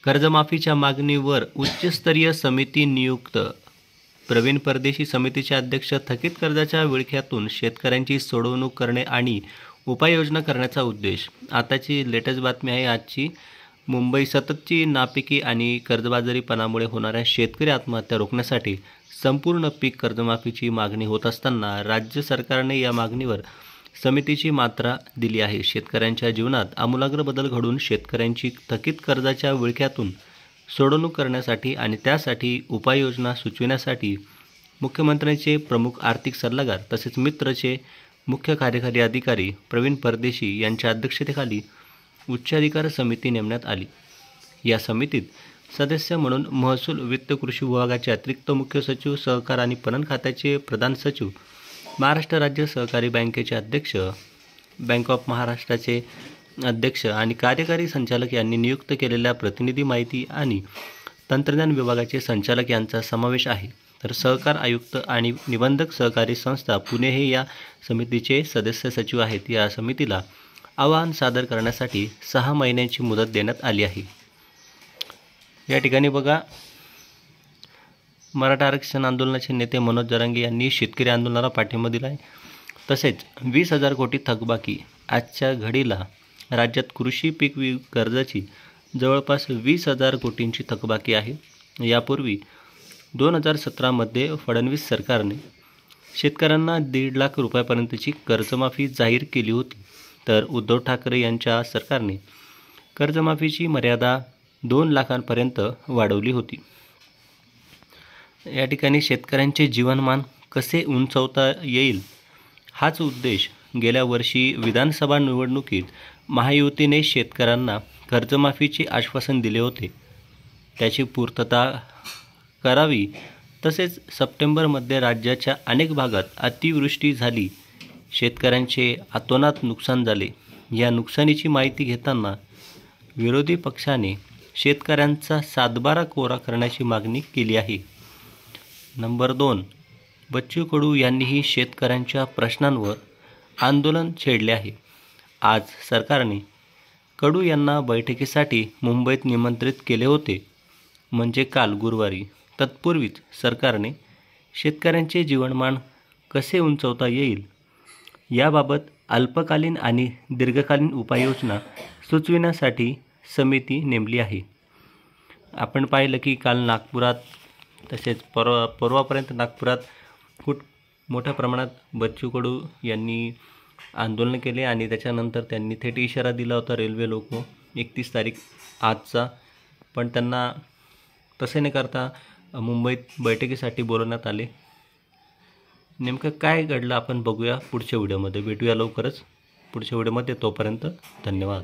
कर्जमाफीच्या मागणीवर उच्चस्तरीय समिती नियुक्त. प्रवीण परदेशी समितीचे अध्यक्ष. थकीत कर्जाच्या विळख्यातून शेतकऱ्यांची सोडवणूक करणे आणि उपाययोजना करण्याचा उद्देश. आताची लेटेस्ट बातमी आहे आजची. मुंबई सततची नापिकी आणि कर्जबाजारीपणामुळे होणाऱ्या शेतकरी आत्महत्या रोखण्यासाठी संपूर्ण पीक कर्जमाफीची मागणी होत असताना राज्य सरकारने या मागणीवर समितीची मात्रा दिली आहे. शेतकऱ्यांच्या जीवनात आमूलाग्र बदल घडून शेतकऱ्यांची थकीत कर्जाच्या विळख्यातून सोडवणूक करण्यासाठी आणि त्यासाठी उपाययोजना सुचविण्यासाठी मुख्यमंत्र्यांचे प्रमुख आर्थिक सल्लागार तसेच मित्रचे मुख्य कार्यकारी अधिकारी प्रवीण परदेशी यांच्या अध्यक्षतेखाली उच्चाधिकार समिती नेमण्यात आली. या समितीत सदस्य म्हणून महसूल, वित्त, कृषी विभागाचे अतिरिक्त मुख्य सचिव, सहकार आणि पणन खात्याचे प्रधान सचिव, महाराष्ट्र राज्य सहकारी बँकेचे अध्यक्ष, बँक ऑफ महाराष्ट्राचे अध्यक्ष आणि कार्यकारी संचालक यांनी नियुक्त केलेल्या प्रतिनिधी, माहिती आणि तंत्रज्ञान विभागाचे संचालक यांचा समावेश आहे. तर सहकार आयुक्त आणि निबंधक सहकारी संस्था पुणे हे या समितीचे सदस्य सचिव आहेत. या समितीला अहवाल सादर करण्यासाठी 6 महिन्यांची मुदत देण्यात आली आहे. या ठिकाणी बघा, मराठा आरक्षण आंदोलनाचे नेते मनोज जरांगे यांनी शेतकरी आंदोलनाला पाठिंबा दिला आहे. तसेच 20,000 कोटी थकबाकी. आजच्या घडीला राज्यात कृषी पीक कर्जाची जवळपास 20,000 कोटींची थकबाकी आहे. यापूर्वी 2017मध्ये फडणवीस सरकारने शेतकऱ्यांना 1.5 लाख रुपयापर्यंतची कर्जमाफी जाहीर केली होती, तर उद्धव ठाकरे यांच्या सरकारने कर्जमाफीची मर्यादा 2 लाखांपर्यंत वाढवली होती. या ठिकाणी शेतकऱ्यांचे जीवनमान कसे उंचावता येईल हाच उद्देश गेल्या वर्षी विधानसभा निवडणुकीत महायुतीने शेतकऱ्यांना कर्जमाफीचे आश्वासन दिले होते, त्याची पूर्तता करावी. तसेच सप्टेंबरमध्ये राज्याच्या अनेक भागात अतिवृष्टी झाली, शेतकऱ्यांचे अतोनात नुकसान झाले. या नुकसानीची माहिती घेताना विरोधी पक्षाने शेतकऱ्यांचा 7/12 कोरा करण्याची मागणी केली आहे. नंबर 2, बच्चू कडू यांनीही शेतकऱ्यांच्या प्रश्नांवर आंदोलन छेडले आहे. आज सरकारने कडू यांना बैठकीसाठी मुंबईत निमंत्रित केले होते, म्हणजे काल गुरुवारी. तत्पूर्वीच सरकारने शेतकऱ्यांचे जीवनमान कसे उंचावता येईल याबाबत अल्पकालीन आणि दीर्घकालीन उपाययोजना सुचविण्यासाठी समिती नेमली आहे. आपण पाहिलं की काल नागपुरात तसेच परवापर्यंत नागपुरात खूप मोठ्या प्रमाणात बच्चू कडू यांनी आंदोलन केले आणि त्याच्यानंतर त्यांनी थेट इशारा दिला होता रेल्वे लोको 31 तारीख आजचा, पण त्यांना तसे न करता मुंबईत बैठकीसाठी बोलवण्यात आले. नेमकं काय घडलं आपण बघूया पुढच्या व्हिडिओमध्ये. भेटूया लवकरच पुढच्या व्हिडिओमध्ये. तोपर्यंत धन्यवाद.